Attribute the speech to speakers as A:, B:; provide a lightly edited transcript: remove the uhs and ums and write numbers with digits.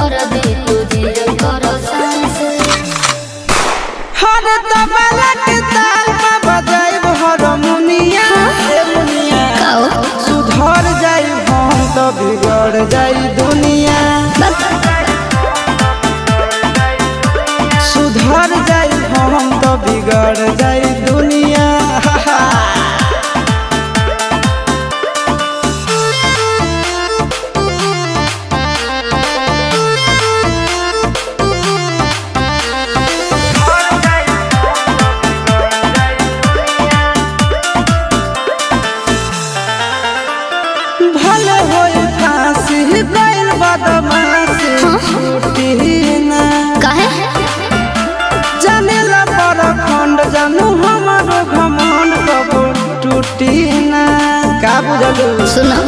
A: कर दे तुझे करो सांस
B: हर तबला के ताल में बजाइब हारमोनिया ए मुनिया सुधर जाई हम तो बिगड़ जाई दुनिया सुधर जाई हम तो बिगड़ जाई दुनिया भले होई फांसी गइल बदमाशी छूटी ना
A: काहे
B: जानेला पर खंड जानू हमारो घमंड कबो टूटी ना का बुझलू
A: सुनो